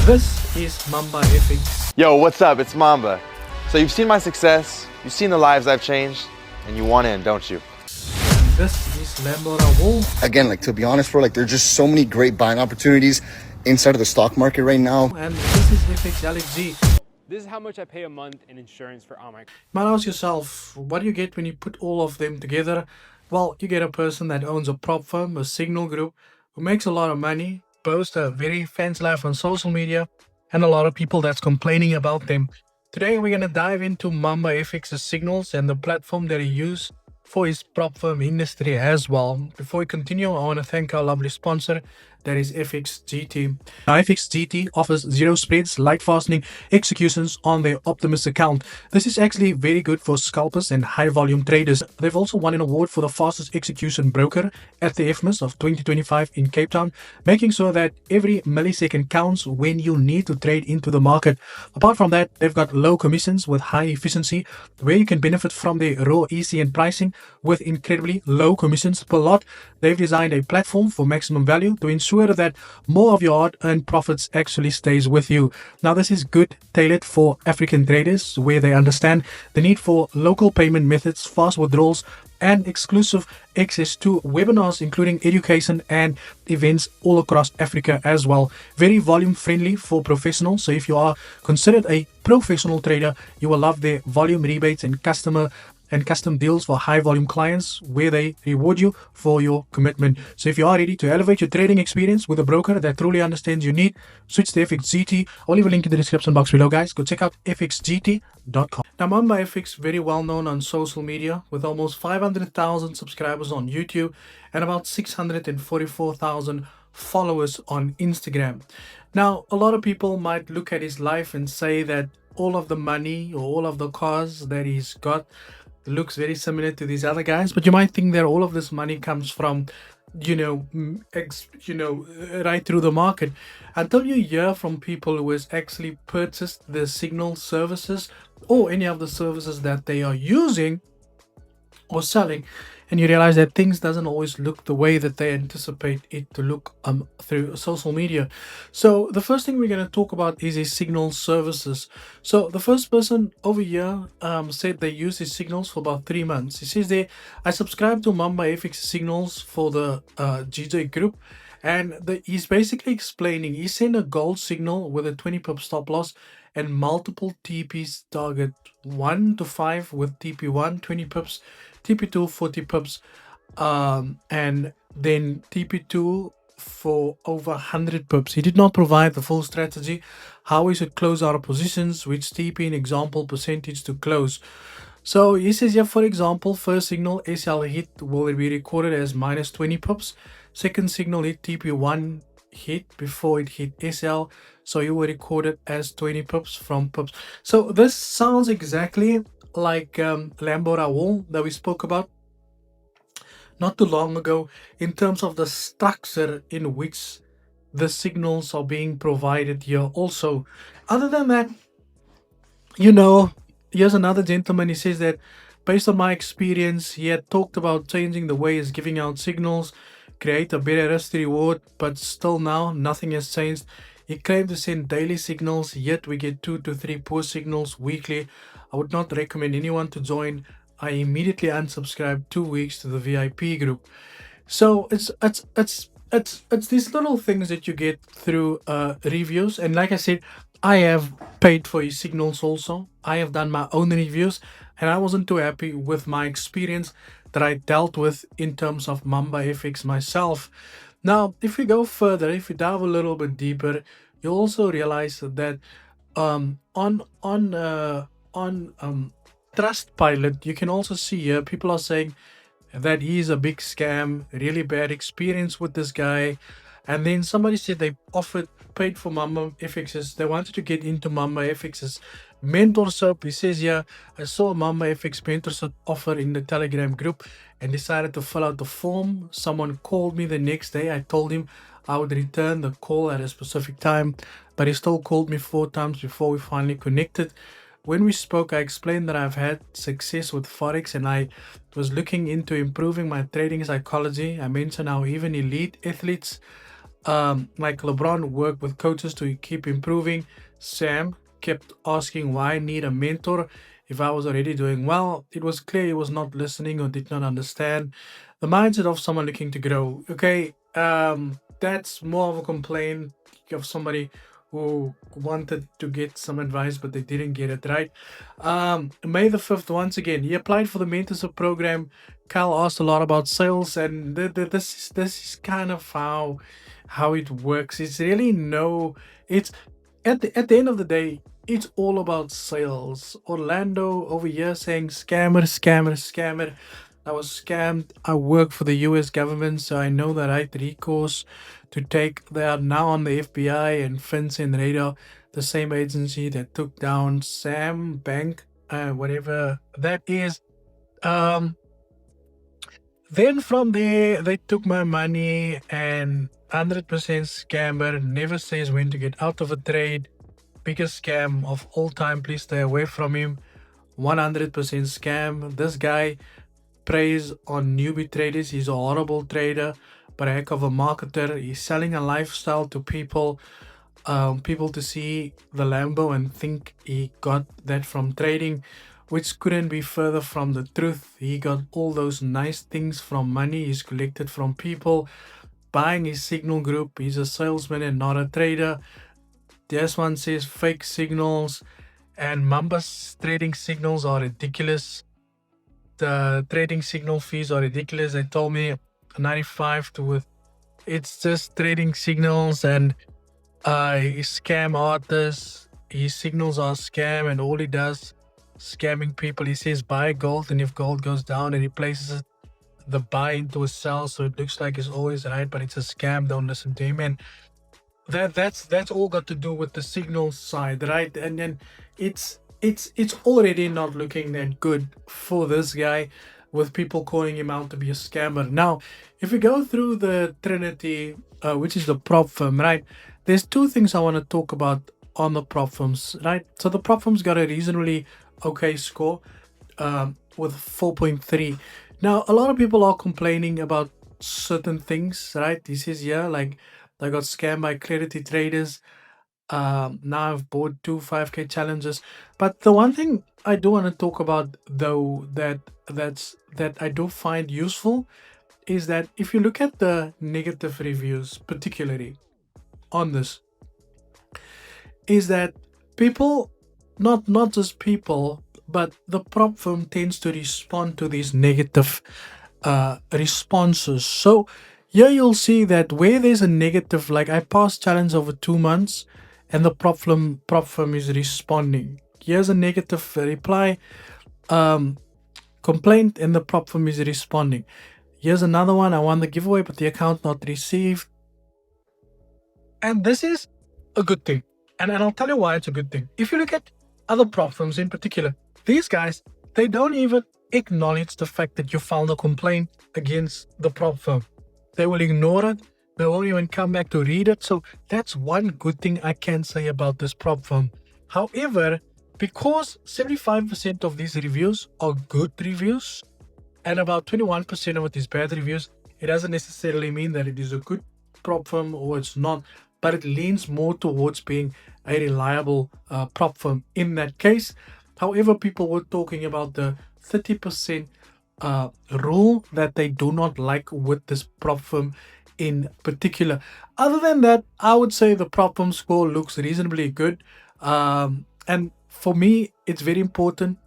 This is Mamba FX. Yo, what's up? It's Mamba. So you've seen my success, you've seen the lives I've changed, and you want in, don't you? This is Mamba. Again, like, to be honest, bro, like, there's just so many great buying opportunities inside of the stock market right now. And this is FX LXG. This is how much I pay a month in insurance for all my... You might ask yourself, what do you get when you put all of them together? Well, you get a person that owns a prop firm, a signal group, who makes a lot of money, boasts a very fancy life on social media, and a lot of people that's complaining about them. Today, we're going to dive into Mamba FX's signals and the platform that he used for his prop firm industry as well. Before we continue, I want to thank our lovely sponsor, that is FXGT. Now, FXGT offers zero spreads, light fastening executions on their Optimus account. This is actually very good for scalpers and high volume traders. They've also won an award for the fastest execution broker at the FMIS of 2025 in Cape Town, making sure that every millisecond counts when you need to trade into the market. Apart from that, they've got low commissions with high efficiency, where you can benefit from their raw ECN pricing with incredibly low commissions per lot. They've designed a platform for maximum value to ensure that more of your hard-earned profits actually stays with you. Now, this is good tailored for African traders, where they understand the need for local payment methods, fast withdrawals, and exclusive access to webinars, including education and events all across Africa as well. Very volume friendly for professionals. So if you are considered a professional trader, you will love their volume rebates and custom deals for high volume clients, where they reward you for your commitment. So if you are ready to elevate your trading experience with a broker that truly understands your need, switch to FXGT. I'll leave a link in the description box below, guys. Go check out fxgt.com. Now, Mamba FX, very well known on social media with almost 500,000 subscribers on YouTube and about 644,000 followers on Instagram. Now, a lot of people might look at his life and say that all of the money or all of the cars that he's got looks very similar to these other guys, but you might think that all of this money comes from right through the market, until you hear from people who has actually purchased the signal services or any of the services that they are using or selling, and you realize that things doesn't always look the way that they anticipate it to look through social media. So the first thing we're going to talk about is his signal services. So the first person over here said they use his signals for about 3 months. He says there, I subscribe to Mamba FX signals for the GJ group, and he's basically explaining he sent a gold signal with a 20 pip stop loss and multiple TPs, target 1 to 5 with TP1 20 pips, TP2 40 pips, and then TP2 for over 100 pips. He did not provide the full strategy, how we should close our positions, which TP in example percentage to close. So he says here, for example, first signal SL hit will be recorded as minus 20 pips. Second signal hit TP1 hit before it hit SL, so you will record it as 20 pips from pips. So this sounds exactly like Lambo Raoul that we spoke about not too long ago, in terms of the structure in which the signals are being provided here also. Other than that, here's another gentleman. He says that based on my experience, he had talked about changing the way he's giving out signals, create a better risk to reward, but still now nothing has changed. He claimed to send daily signals, yet we get 2 to 3 poor signals weekly. I would not recommend anyone to join. I immediately unsubscribed 2 weeks to the VIP group. So it's these little things that you get through reviews. And like I said, I have paid for his signals also. I have done my own reviews, and I wasn't too happy with my experience that I dealt with in terms of Mamba FX myself. Now, if we go further, if we dive a little bit deeper, you'll also realize that on Trustpilot, you can also see here people are saying that he's a big scam, really bad experience with this guy. And then somebody said they paid for Mamba FX's, they wanted to get into Mamba FX's mentorship. He says here, I saw a Mamba FX mentorship offer in the Telegram group and decided to fill out the form. Someone called me the next day. I told him I would return the call at a specific time, but he still called me 4 times before we finally connected. When we spoke, I explained that I've had success with Forex and I was looking into improving my trading psychology. I mentioned how even elite athletes Like LeBron worked with coaches to keep improving. Sam kept asking why I need a mentor if I was already doing well. It was clear he was not listening or did not understand the mindset of someone looking to grow. Okay, that's more of a complaint of somebody who wanted to get some advice but they didn't get it right. May the 5th, once again, he applied for the mentorship program. Kyle asked a lot about sales, and this is kind of how it works. It's really no, it's at the end of the day, it's all about sales. Orlando over here saying scammer, scammer, scammer. I was scammed. I work for the US government, so I know the right recourse to take. They are now on the FBI and FinCEN radar, the same agency that took down Sam Bank, whatever that is. Um, then from there, they took my money, and 100% scammer, never says when to get out of a trade. Biggest scam of all time. Please stay away from him. 100% scam. This guy preys on newbie traders. He's a horrible trader, but a heck of a marketer. He's selling a lifestyle to people. People to see the Lambo and think he got that from trading, which couldn't be further from the truth. He got all those nice things from money he's collected from people buying his signal group. He's a salesman and not a trader. This one says fake signals, and Mamba's trading signals are ridiculous. The trading signal fees are ridiculous. They told me 95 to with. It's just trading signals, and he scam artists. His signals are scam, and all he does scamming people. He says buy gold, and if gold goes down, and he places it, the buy into a sell, so it looks like it's always right, but it's a scam. Don't listen to him. And that's all got to do with the signal side, right? And then it's already not looking that good for this guy, with people calling him out to be a scammer. Now, if we go through the Trinity, which is the prop firm, right? There's two things I want to talk about on the prop firms, right? So the prop firm's got a reasonably okay score, with 4.3. Now, a lot of people are complaining about certain things, right? This is, yeah, like I got scammed by Clarity traders. Now I've bought two 5K challenges. But the one thing I do want to talk about, though, that I do find useful is that if you look at the negative reviews, particularly on this, is that people, not just people, but the prop firm tends to respond to these negative responses. So here you'll see that where there's a negative, like I passed challenge over 2 months, and the prop firm is responding. Here's a negative reply, complaint, and the prop firm is responding. Here's another one. I won the giveaway, but the account not received. And this is a good thing. And I'll tell you why it's a good thing. If you look at other prop firms in particular, these guys, they don't even acknowledge the fact that you filed a complaint against the prop firm. They will ignore it. They won't even come back to read it. So that's one good thing I can say about this prop firm. However, because 75% of these reviews are good reviews and about 21% of it is bad reviews, it doesn't necessarily mean that it is a good prop firm or it's not, but it leans more towards being a reliable prop firm in that case. However, people were talking about the 30% rule that they do not like with this prop firm in particular. Other than that, I would say the prop firm score looks reasonably good. And for me, it's very important.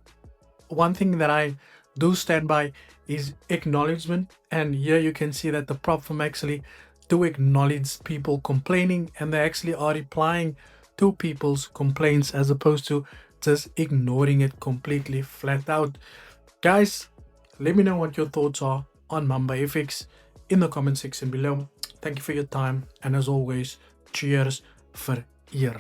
One thing that I do stand by is acknowledgement. And here you can see that the prop firm actually do acknowledge people complaining, and they actually are replying to people's complaints as opposed to just ignoring it completely flat out. Guys, let me know what your thoughts are on Mamba FX in the comment section below. Thank you for your time, and as always, cheers for ear.